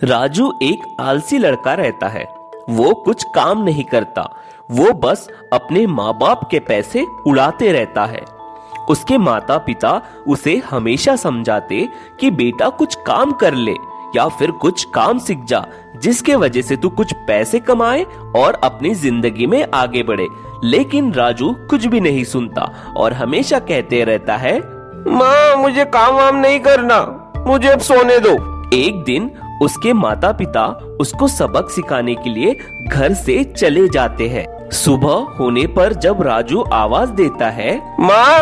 राजू एक आलसी लड़का रहता है। वो कुछ काम नहीं करता। वो बस अपने माँ बाप के पैसे उड़ाते रहता है। उसके माता पिता उसे हमेशा समझाते कि बेटा कुछ काम कर ले या फिर कुछ काम सीख जा, जिसके वजह से तू कुछ पैसे कमाए और अपनी जिंदगी में आगे बढ़े। लेकिन राजू कुछ भी नहीं सुनता और हमेशा कहते रहता है, माँ मुझे काम वाम नहीं करना, मुझे अब सोने दो। एक दिन उसके माता पिता उसको सबक सिखाने के लिए घर से चले जाते हैं। सुबह होने पर जब राजू आवाज देता है, माँ,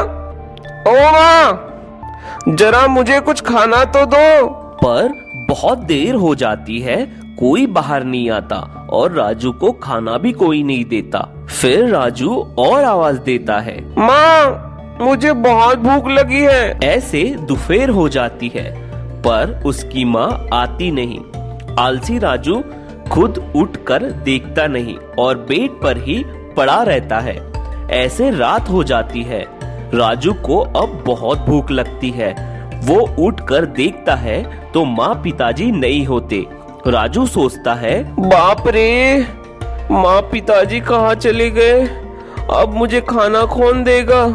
ओ माँ, जरा मुझे कुछ खाना तो दो। पर बहुत देर हो जाती है, कोई बाहर नहीं आता और राजू को खाना भी कोई नहीं देता। फिर राजू और आवाज देता है, माँ मुझे बहुत भूख लगी है। ऐसे दोपहर हो जाती है पर उसकी माँ आती नहीं। आलसी राजू खुद उठकर देखता नहीं और बेड पर ही पड़ा रहता है। ऐसे रात हो जाती है। राजू को अब बहुत भूख लगती है। वो उठकर देखता है तो माँ पिताजी नहीं होते। राजू सोचता है, बाप रे, माँ पिताजी कहाँ चले गए? अब मुझे खाना कौन देगा?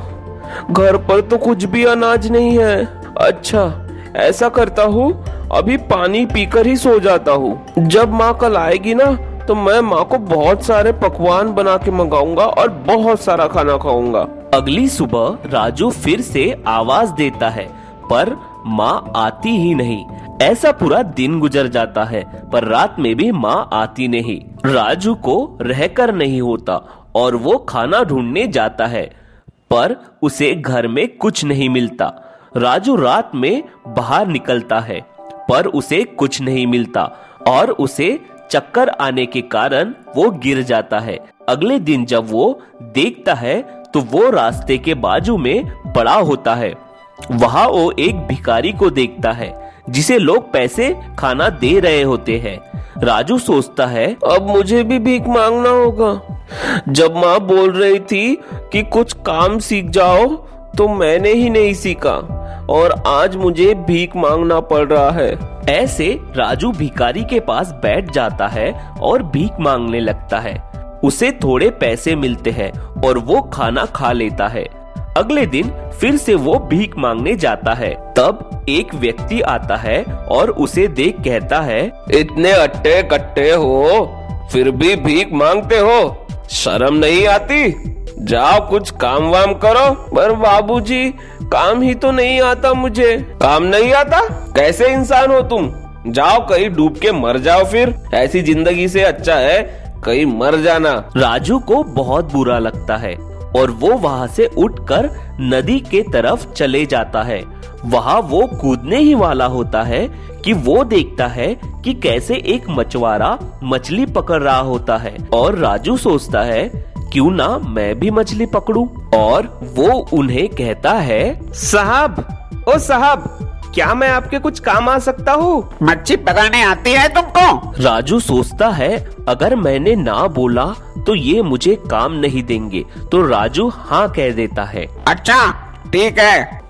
घर पर तो कुछ भी अनाज नहीं है। अच्छा, ऐसा करता हूँ, अभी पानी पीकर ही सो जाता हूँ। जब माँ कल आएगी ना तो मैं माँ को बहुत सारे पकवान बना के मंगाऊंगा और बहुत सारा खाना खाऊंगा। अगली सुबह राजू फिर से आवाज देता है पर माँ आती ही नहीं। ऐसा पूरा दिन गुजर जाता है पर रात में भी माँ आती नहीं। राजू को रहकर नहीं होता और वो खाना ढूंढने जाता है पर उसे घर में कुछ नहीं मिलता। राजू रात में बाहर निकलता है पर उसे कुछ नहीं मिलता और उसे चक्कर आने के कारण वो गिर जाता है। अगले दिन जब वो देखता है तो वो रास्ते के बाजू में पड़ा होता है। वहां वो एक भिखारी को देखता है जिसे लोग पैसे खाना दे रहे होते हैं। राजू सोचता है, अब मुझे भी भीख मांगना होगा। जब माँ बोल रही थी कि कुछ काम सीख जाओ तो मैंने ही नहीं सीखा और आज मुझे भीख मांगना पड़ रहा है। ऐसे राजू भिखारी के पास बैठ जाता है और भीख मांगने लगता है। उसे थोड़े पैसे मिलते हैं और वो खाना खा लेता है। अगले दिन फिर से वो भीख मांगने जाता है। तब एक व्यक्ति आता है और उसे देख कहता है, इतने अट्टे कट्टे हो फिर भी भीख मांगते हो, शर्म नहीं आती? जाओ कुछ काम वाम करो। पर बाबूजी, काम ही तो नहीं आता मुझे। काम नहीं आता? कैसे इंसान हो तुम? जाओ कहीं डूब के मर जाओ फिर। ऐसी जिंदगी से अच्छा है कहीं मर जाना। राजू को बहुत बुरा लगता है और वो वहाँ से उठकर नदी के तरफ चले जाता है। वहाँ वो कूदने ही वाला होता है कि वो देखता है कि कैसे एक मछुआरा मछली पकड़ रहा होता है और राजू सोचता है, क्यों ना मैं भी मछली पकड़ूं। और वो उन्हें कहता है, साहब, ओ साहब, क्या मैं आपके कुछ काम आ सकता हूँ? मच्छी पकड़ने आती है तुमको? राजू सोचता है, अगर मैंने ना बोला तो ये मुझे काम नहीं देंगे, तो राजू हाँ कह देता है। अच्छा ठीक है,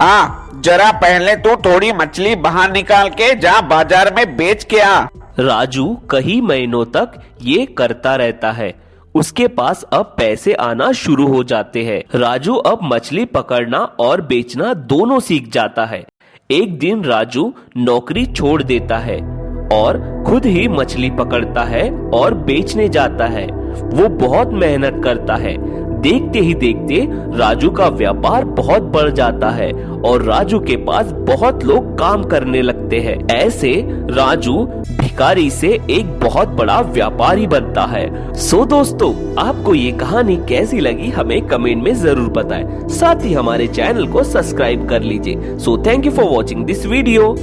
जरा पहले तो थोड़ी मछली बाहर निकाल के जा बाजार में बेच के आ। राजू कई महीनों तक ये करता रहता है। उसके पास अब पैसे आना शुरू हो जाते हैं। राजू अब मछली पकड़ना और बेचना दोनों सीख जाता है। एक दिन राजू नौकरी छोड़ देता है और खुद ही मछली पकड़ता है और बेचने जाता है। वो बहुत मेहनत करता है। देखते ही देखते राजू का व्यापार बहुत बढ़ जाता है और राजू के पास बहुत लोग काम करने लगते हैं। ऐसे राजू भिखारी से एक बहुत बड़ा व्यापारी बनता है। सो दोस्तों, आपको ये कहानी कैसी लगी हमें कमेंट में जरूर बताएं। साथ ही हमारे चैनल को सब्सक्राइब कर लीजिए। So thank you for watching this video.